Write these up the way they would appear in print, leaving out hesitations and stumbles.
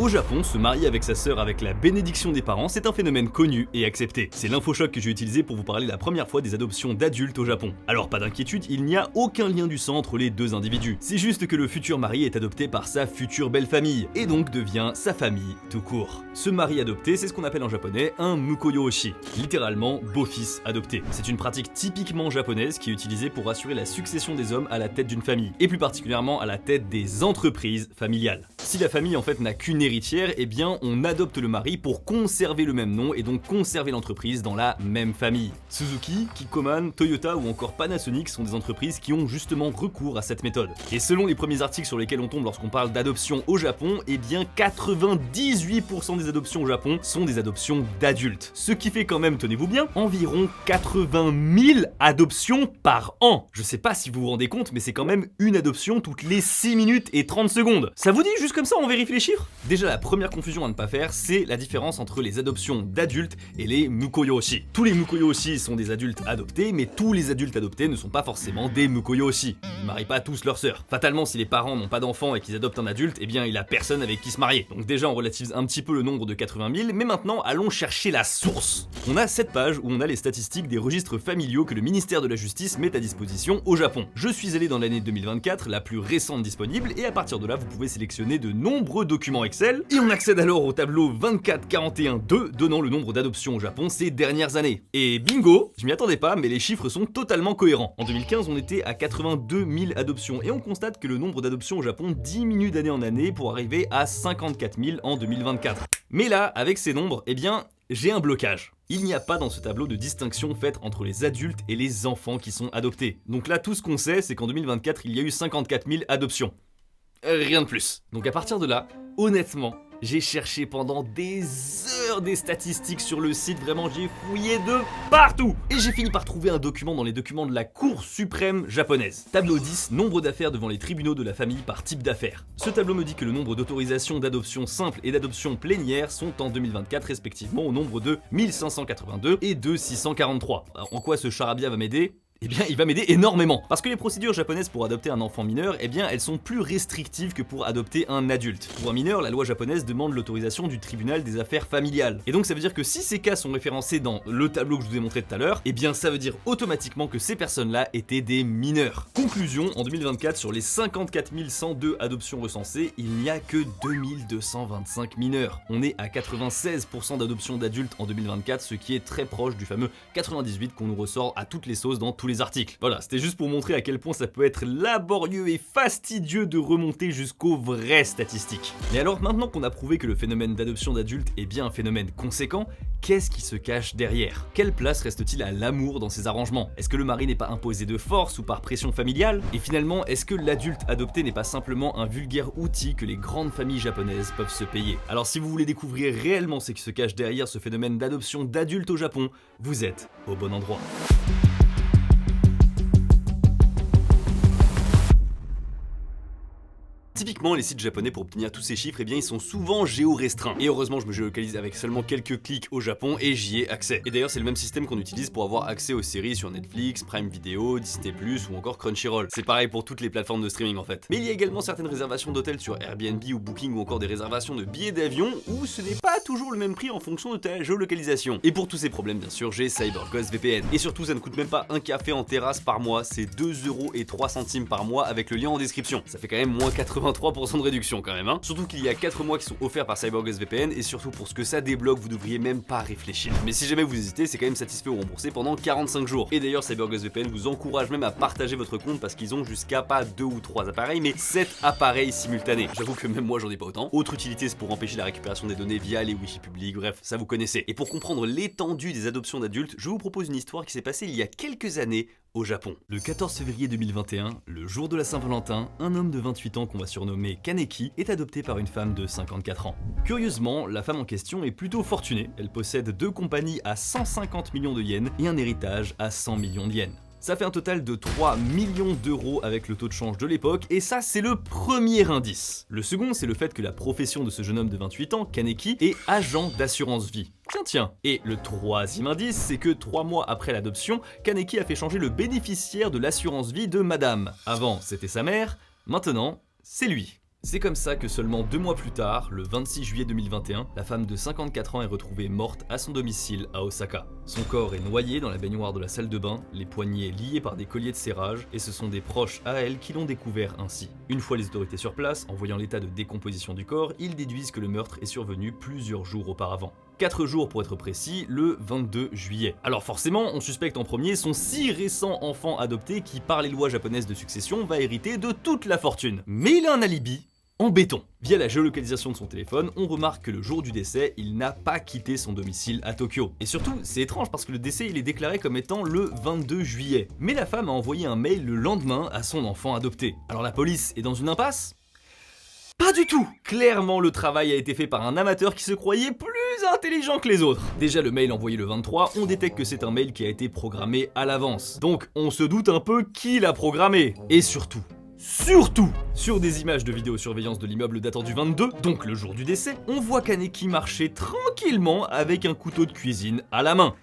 Au Japon, se marier avec sa sœur avec la bénédiction des parents, c'est un phénomène connu et accepté. C'est l'infochoc que j'ai utilisé pour vous parler la première fois des adoptions d'adultes au Japon. Alors pas d'inquiétude, il n'y a aucun lien du sang entre les deux individus. C'est juste que le futur mari est adopté par sa future belle famille, et donc devient sa famille tout court. Ce mari adopté, c'est ce qu'on appelle en japonais un mukoyo-oshi, littéralement beau-fils adopté. C'est une pratique typiquement japonaise qui est utilisée pour assurer la succession des hommes à la tête d'une famille, et plus particulièrement à la tête des entreprises familiales. Si la famille en fait n'a qu'une héritière, eh bien on adopte le mari pour conserver le même nom et donc conserver l'entreprise dans la même famille. Suzuki, Kikkoman, Toyota ou encore Panasonic sont des entreprises qui ont justement recours à cette méthode. Et selon les premiers articles sur lesquels on tombe lorsqu'on parle d'adoption au Japon, eh bien 98% des adoptions au Japon sont des adoptions d'adultes. Ce qui fait quand même, tenez-vous bien, environ 80 000 adoptions par an. Je sais pas si vous vous rendez compte, mais c'est quand même une adoption toutes les 6 minutes et 30 secondes. Ça vous dit juste comme ça, on vérifie les chiffres? Déjà, la première confusion à ne pas faire, c'est la différence entre les adoptions d'adultes et les mukoyo-oshi. Tous les mukoyo-oshi sont des adultes adoptés, mais tous les adultes adoptés ne sont pas forcément des mukoyo-oshi. Ils marient pas tous leurs sœurs. Fatalement, si les parents n'ont pas d'enfants et qu'ils adoptent un adulte, eh bien il a personne avec qui se marier. Donc déjà, on relativise un petit peu le nombre de 80 000, mais maintenant, allons chercher la source. On a cette page où on a les statistiques des registres familiaux que le ministère de la Justice met à disposition au Japon. Je suis allé dans l'année 2024, la plus récente disponible, et à partir de là, vous pouvez sélectionner de nombreux documents Excel, et on accède alors au tableau 2441-2 donnant le nombre d'adoptions au Japon ces dernières années. Et bingo, je m'y attendais pas, mais les chiffres sont totalement cohérents. En 2015, on était à 82 000 adoptions, et on constate que le nombre d'adoptions au Japon diminue d'année en année pour arriver à 54 000 en 2024. Mais là, avec ces nombres, eh bien, j'ai un blocage. Il n'y a pas dans ce tableau de distinction faite entre les adultes et les enfants qui sont adoptés. Donc là, tout ce qu'on sait, c'est qu'en 2024, il y a eu 54 000 adoptions. Rien de plus. Donc à partir de là, honnêtement, j'ai cherché pendant des heures des statistiques sur le site, vraiment j'ai fouillé de partout. Et j'ai fini par trouver un document dans les documents de la Cour suprême japonaise. Tableau 10, nombre d'affaires devant les tribunaux de la famille par type d'affaires. Ce tableau me dit que le nombre d'autorisations d'adoption simple et d'adoption plénière sont en 2024 respectivement au nombre de 1582 et de 643. Alors en quoi ce charabia va m'aider ? Eh bien, il va m'aider énormément. Parce que les procédures japonaises pour adopter un enfant mineur, eh bien, elles sont plus restrictives que pour adopter un adulte. Pour un mineur, la loi japonaise demande l'autorisation du tribunal des affaires familiales. Et donc, ça veut dire que si ces cas sont référencés dans le tableau que je vous ai montré tout à l'heure, eh bien, ça veut dire automatiquement que ces personnes-là étaient des mineurs. Conclusion, en 2024, sur les 54 102 adoptions recensées, il n'y a que 2225 mineurs. On est à 96% d'adoptions d'adultes en 2024, ce qui est très proche du fameux 98 qu'on nous ressort à toutes les sauces dans tous les articles. Voilà, c'était juste pour montrer à quel point ça peut être laborieux et fastidieux de remonter jusqu'aux vraies statistiques. Mais alors, maintenant qu'on a prouvé que le phénomène d'adoption d'adultes est bien un phénomène conséquent, qu'est-ce qui se cache derrière? Quelle place reste-t-il à l'amour dans ces arrangements? Est-ce que le mari n'est pas imposé de force ou par pression familiale? Et finalement, est-ce que l'adulte adopté n'est pas simplement un vulgaire outil que les grandes familles japonaises peuvent se payer? Alors si vous voulez découvrir réellement ce qui se cache derrière ce phénomène d'adoption d'adultes au Japon, vous êtes au bon endroit. Typiquement, les sites japonais pour obtenir tous ces chiffres, eh bien, ils sont souvent géo-restreints. Et heureusement, je me géolocalise avec seulement quelques clics au Japon et j'y ai accès. Et d'ailleurs, c'est le même système qu'on utilise pour avoir accès aux séries sur Netflix, Prime Video, Disney+, ou encore Crunchyroll. C'est pareil pour toutes les plateformes de streaming en fait. Mais il y a également certaines réservations d'hôtels sur Airbnb ou Booking ou encore des réservations de billets d'avion où ce n'est pas toujours le même prix en fonction de ta géolocalisation. Et pour tous ces problèmes, bien sûr, j'ai CyberGhost VPN. Et surtout, ça ne coûte même pas un café en terrasse par mois, c'est 2,03€ par mois avec le lien en description. Ça fait quand même moins 83% de réduction quand même, hein. Surtout qu'il y a 4 mois qui sont offerts par CyberGhost VPN et surtout pour ce que ça débloque, vous devriez même pas réfléchir. Mais si jamais vous hésitez, c'est quand même satisfait ou remboursé pendant 45 jours. Et d'ailleurs, CyberGhost VPN vous encourage même à partager votre compte parce qu'ils ont jusqu'à pas 2 ou 3 appareils, mais 7 appareils simultanés. J'avoue que même moi j'en ai pas autant. Autre utilité, c'est pour empêcher la récupération des données via les wifi publics, bref, ça vous connaissez. Et pour comprendre l'étendue des adoptions d'adultes, je vous propose une histoire qui s'est passée il y a quelques années au Japon. Le 14 février 2021, le jour de la Saint-Valentin, un homme de 28 ans qu'on va surnommer Kaneki est adopté par une femme de 54 ans. Curieusement, la femme en question est plutôt fortunée, elle possède 2 compagnies à 150 millions de yens et un héritage à 100 millions de yens. Ça fait un total de 3 millions d'euros avec le taux de change de l'époque, et ça c'est le premier indice. Le second, c'est le fait que la profession de ce jeune homme de 28 ans, Kaneki, est agent d'assurance vie. Tiens. Et le troisième indice, c'est que 3 mois après l'adoption, Kaneki a fait changer le bénéficiaire de l'assurance vie de madame. Avant, c'était sa mère, maintenant, c'est lui. C'est comme ça que seulement 2 mois plus tard, le 26 juillet 2021, la femme de 54 ans est retrouvée morte à son domicile à Osaka. Son corps est noyé dans la baignoire de la salle de bain, les poignets liés par des colliers de serrage, et ce sont des proches à elle qui l'ont découvert ainsi. Une fois les autorités sur place, en voyant l'état de décomposition du corps, ils déduisent que le meurtre est survenu plusieurs jours auparavant. 4 jours pour être précis, le 22 juillet. Alors forcément, on suspecte en premier son si récent enfant adopté qui, par les lois japonaises de succession, va hériter de toute la fortune. Mais il a un alibi en béton. Via la géolocalisation de son téléphone, on remarque que le jour du décès, il n'a pas quitté son domicile à Tokyo. Et surtout, c'est étrange parce que le décès il est déclaré comme étant le 22 juillet. Mais la femme a envoyé un mail le lendemain à son enfant adopté. Alors la police est dans une impasse ? Pas du tout! Clairement, le travail a été fait par un amateur qui se croyait plus intelligent que les autres. Déjà, le mail envoyé le 23, on détecte que c'est un mail qui a été programmé à l'avance. Donc, on se doute un peu qui l'a programmé. Et surtout, sur des images de vidéosurveillance de l'immeuble datant du 22, donc le jour du décès, on voit Kaneki marcher tranquillement avec un couteau de cuisine à la main.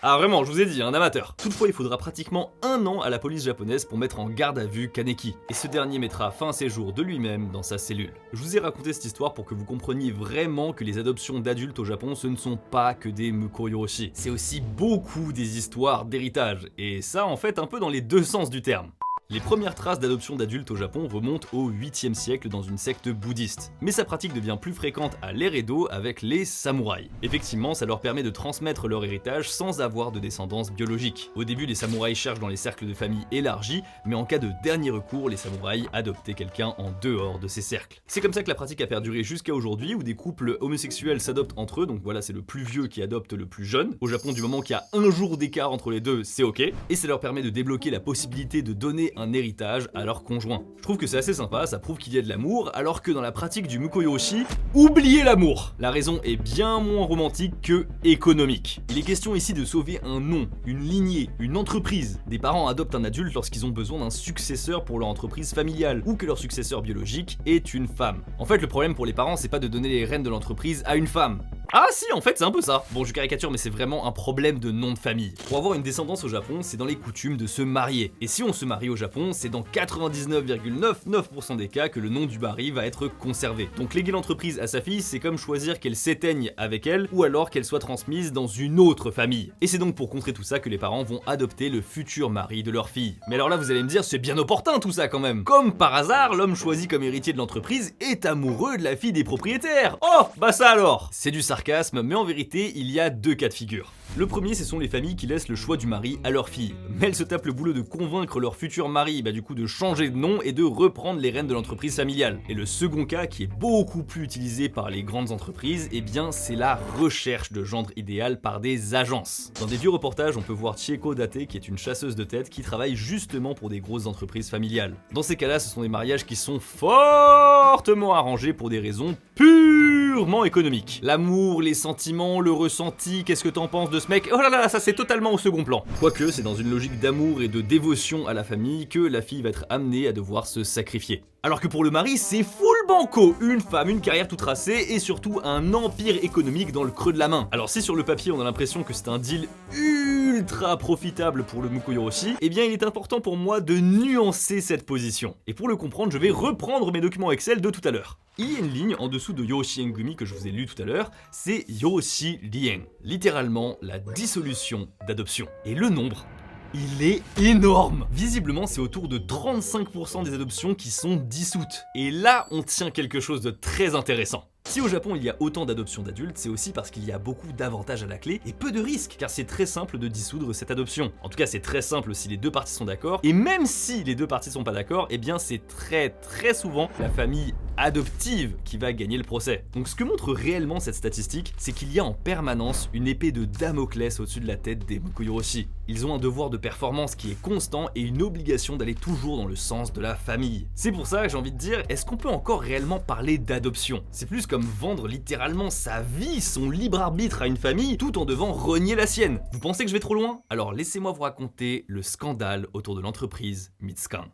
Ah vraiment, je vous ai dit, un amateur. Toutefois, il faudra pratiquement 1 an à la police japonaise pour mettre en garde à vue Kaneki, et ce dernier mettra fin à ses jours de lui-même dans sa cellule. Je vous ai raconté cette histoire pour que vous compreniez vraiment que les adoptions d'adultes au Japon, ce ne sont pas que des mukoyoroshi. C'est aussi beaucoup des histoires d'héritage, et ça en fait un peu dans les deux sens du terme. Les premières traces d'adoption d'adultes au Japon remontent au 8e siècle dans une secte bouddhiste, mais sa pratique devient plus fréquente à l'ère Edo avec les samouraïs. Effectivement, ça leur permet de transmettre leur héritage sans avoir de descendance biologique. Au début, les samouraïs cherchent dans les cercles de famille élargis, mais en cas de dernier recours, les samouraïs adoptaient quelqu'un en dehors de ces cercles. C'est comme ça que la pratique a perduré jusqu'à aujourd'hui, où des couples homosexuels s'adoptent entre eux, donc voilà, c'est le plus vieux qui adopte le plus jeune. Au Japon, du moment qu'il y a 1 jour d'écart entre les deux, c'est ok, et ça leur permet de débloquer la possibilité de donner un héritage à leur conjoint. Je trouve que c'est assez sympa, ça prouve qu'il y a de l'amour, alors que dans la pratique du mukoyoroshi, oubliez l'amour. La raison est bien moins romantique que économique. Il est question ici de sauver un nom, une lignée, une entreprise. Des parents adoptent un adulte lorsqu'ils ont besoin d'un successeur pour leur entreprise familiale, ou que leur successeur biologique est une femme. En fait, le problème pour les parents, c'est pas de donner les rênes de l'entreprise à une femme. Ah si, en fait c'est un peu ça. Bon, je caricature, mais c'est vraiment un problème de nom de famille. Pour avoir une descendance au Japon, c'est dans les coutumes de se marier. Et si on se marie au Japon, c'est dans 99,99% des cas que le nom du mari va être conservé. Donc léguer l'entreprise à sa fille, c'est comme choisir qu'elle s'éteigne avec elle, ou alors qu'elle soit transmise dans une autre famille. Et c'est donc pour contrer tout ça que les parents vont adopter le futur mari de leur fille. Mais alors là, vous allez me dire, c'est bien opportun tout ça quand même. Comme par hasard, l'homme choisi comme héritier de l'entreprise est amoureux de la fille des propriétaires. Oh, bah ça alors. C'est du sarcasme, mais en vérité, il y a 2 cas de figure. Le premier, ce sont les familles qui laissent le choix du mari à leur fille. Mais elles se tapent le boulot de convaincre leur futur mari, du coup de changer de nom et de reprendre les rênes de l'entreprise familiale. Et le second cas, qui est beaucoup plus utilisé par les grandes entreprises, eh bien c'est la recherche de gendre idéal par des agences. Dans des vieux reportages, on peut voir Chieko Date, qui est une chasseuse de tête qui travaille justement pour des grosses entreprises familiales. Dans ces cas-là, ce sont des mariages qui sont fortement arrangés pour des raisons purement économiques. L'amour, les sentiments, le ressenti, qu'est-ce que t'en penses de ce mec? Oh là là, ça c'est totalement au second plan. Quoique, c'est dans une logique d'amour et de dévotion à la famille que la fille va être amenée à devoir se sacrifier. Alors que pour le mari, c'est full banco, une femme, une carrière tout tracée et surtout un empire économique dans le creux de la main. Alors si sur le papier on a l'impression que c'est un deal ultra profitable pour le mukoyoroshi, eh bien il est important pour moi de nuancer cette position. Et pour le comprendre, je vais reprendre mes documents Excel de tout à l'heure. Il y a une ligne en dessous de Yoshi Engumi que je vous ai lu tout à l'heure, c'est Yoshi Rien, littéralement la dissolution d'adoption. Et le nombre, il est énorme. Visiblement, c'est autour de 35% des adoptions qui sont dissoutes. Et là, on tient quelque chose de très intéressant. Si au Japon il y a autant d'adoptions d'adultes, c'est aussi parce qu'il y a beaucoup d'avantages à la clé et peu de risques, car c'est très simple de dissoudre cette adoption. En tout cas, c'est très simple si les 2 parties sont d'accord, et même si les 2 parties sont pas d'accord, eh bien c'est très souvent la famille adoptive qui va gagner le procès. Donc ce que montre réellement cette statistique, c'est qu'il y a en permanence une épée de Damoclès au-dessus de la tête des mukoyoroshi. Ils ont un devoir de performance qui est constant et une obligation d'aller toujours dans le sens de la famille. C'est pour ça que j'ai envie de dire, est-ce qu'on peut encore réellement parler d'adoption? C'est plus comme vendre littéralement sa vie, son libre arbitre à une famille, tout en devant renier la sienne. Vous pensez que je vais trop loin? Alors laissez-moi vous raconter le scandale autour de l'entreprise Mitscan.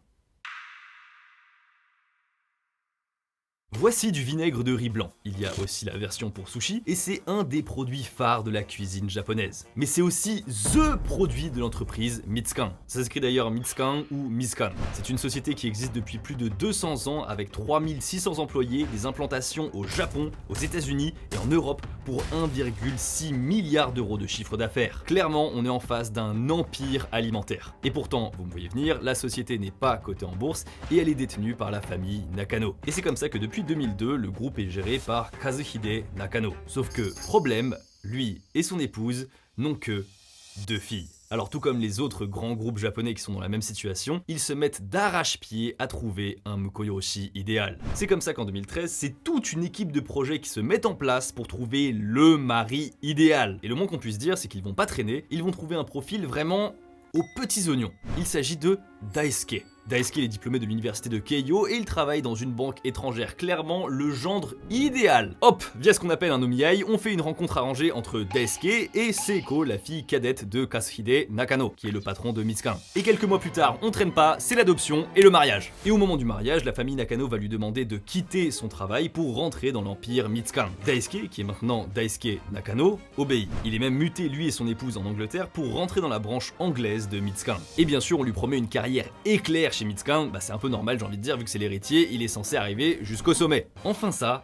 Voici du vinaigre de riz blanc. Il y a aussi la version pour sushi et c'est un des produits phares de la cuisine japonaise. Mais c'est aussi THE produit de l'entreprise Mitskan. Ça s'écrit d'ailleurs Mitskan ou Mizkan. C'est une société qui existe depuis plus de 200 ans avec 3600 employés, des implantations au Japon, aux États-Unis et en Europe pour 1,6 milliard d'euros de chiffre d'affaires. Clairement, on est en face d'un empire alimentaire. Et pourtant, vous me voyez venir, la société n'est pas cotée en bourse et elle est détenue par la famille Nakano. Et c'est comme ça que depuis 2002, le groupe est géré par Kazuhide Nakano. Sauf que, problème, lui et son épouse n'ont que 2 filles. Alors tout comme les autres grands groupes japonais qui sont dans la même situation, ils se mettent d'arrache-pied à trouver un Mukoyoshi idéal. C'est comme ça qu'en 2013, c'est toute une équipe de projets qui se met en place pour trouver le mari idéal. Et le moins qu'on puisse dire, c'est qu'ils vont pas traîner, ils vont trouver un profil vraiment aux petits oignons. Il s'agit de Daisuke. Daisuke est diplômé de l'université de Keio et il travaille dans une banque étrangère, clairement le gendre idéal. Hop, via ce qu'on appelle un omiai, on fait une rencontre arrangée entre Daisuke et Seiko, la fille cadette de Kazuhide Nakano, qui est le patron de Mitskan. Et quelques mois plus tard, on traîne pas, c'est l'adoption et le mariage. Et au moment du mariage, la famille Nakano va lui demander de quitter son travail pour rentrer dans l'empire Mitskan. Daisuke, qui est maintenant Daisuke Nakano, obéit. Il est même muté lui et son épouse en Angleterre pour rentrer dans la branche anglaise de Mitskan. Et bien sûr, on lui promet une carrière éclair chez Mitskan, c'est un peu normal j'ai envie de dire vu que c'est l'héritier, il est censé arriver jusqu'au sommet. Enfin ça,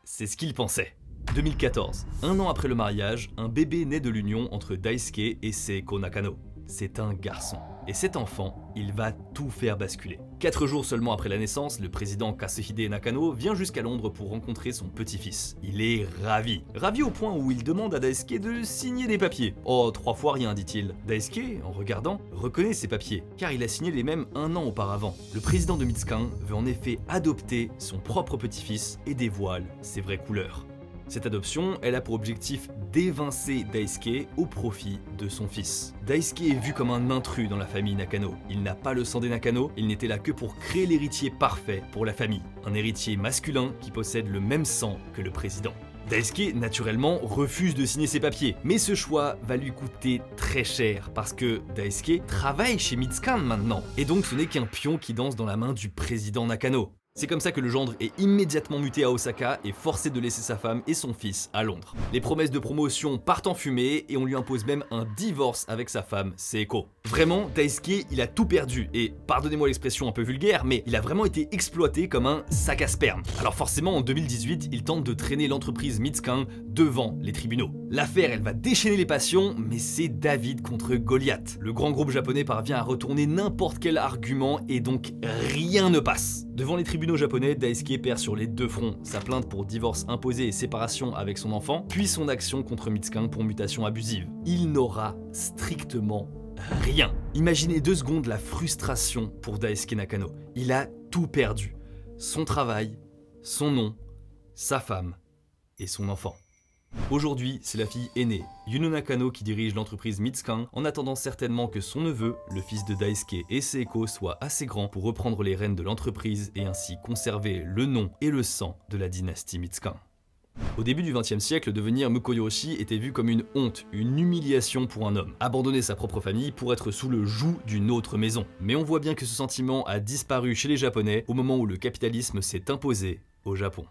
c'est ce qu'il pensait. 2014, un an après le mariage, un bébé naît de l'union entre Daisuke et Seiko Nakano. C'est un garçon. Et cet enfant, il va tout faire basculer. 4 jours seulement après la naissance, le président Kazuhide Nakano vient jusqu'à Londres pour rencontrer son petit-fils. Il est ravi. Ravi au point où il demande à Daisuke de signer des papiers. Oh, 3 fois rien, dit-il. Daisuke, en regardant, reconnaît ces papiers, car il a signé les mêmes 1 an auparavant. Le président de Mitskan veut en effet adopter son propre petit-fils et dévoile ses vraies couleurs. Cette adoption, elle a pour objectif d'évincer Daisuke au profit de son fils. Daisuke est vu comme un intrus dans la famille Nakano. Il n'a pas le sang des Nakano, il n'était là que pour créer l'héritier parfait pour la famille. Un héritier masculin qui possède le même sang que le président. Daisuke, naturellement, refuse de signer ses papiers, mais ce choix va lui coûter très cher parce que Daisuke travaille chez Mitskan maintenant, et donc ce n'est qu'un pion qui danse dans la main du président Nakano. C'est comme ça que le gendre est immédiatement muté à Osaka et forcé de laisser sa femme et son fils à Londres. Les promesses de promotion partent en fumée et on lui impose même un divorce avec sa femme Seiko. Vraiment, Daisuke, il a tout perdu et, pardonnez-moi l'expression un peu vulgaire, mais il a vraiment été exploité comme un sac à sperme. Alors forcément, en 2018, il tente de traîner l'entreprise Mitskan devant les tribunaux. L'affaire, elle va déchaîner les passions, mais c'est David contre Goliath. Le grand groupe japonais parvient à retourner n'importe quel argument et donc rien ne passe. Devant les tribunaux japonais, Daisuke perd sur les 2 fronts, sa plainte pour divorce imposé et séparation avec son enfant, puis son action contre Mitskan pour mutation abusive. Il n'aura strictement rien. Imaginez 2 secondes la frustration pour Daisuke Nakano. Il a tout perdu. Son travail, son nom, sa femme et son enfant. Aujourd'hui, c'est la fille aînée, Yuno Nakano, qui dirige l'entreprise Mitskan, en attendant certainement que son neveu, le fils de Daisuke et Seiko, soit assez grand pour reprendre les rênes de l'entreprise et ainsi conserver le nom et le sang de la dynastie Mitskan. Au début du XXe siècle, devenir Mukoyoshi était vu comme une honte, une humiliation pour un homme. Abandonner sa propre famille pour être sous le joug d'une autre maison. Mais on voit bien que ce sentiment a disparu chez les Japonais au moment où le capitalisme s'est imposé au Japon.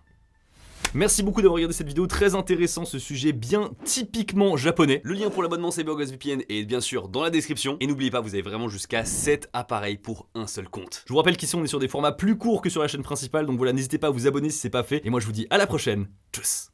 Merci beaucoup d'avoir regardé cette vidéo, très intéressant ce sujet bien typiquement japonais. Le lien pour l'abonnement CyberGhostVPN est bien sûr dans la description. Et n'oubliez pas, vous avez vraiment jusqu'à 7 appareils pour un seul compte. Je vous rappelle qu'ici on est sur des formats plus courts que sur la chaîne principale, donc voilà, n'hésitez pas à vous abonner si c'est pas fait. Et moi je vous dis à la prochaine, tchuss.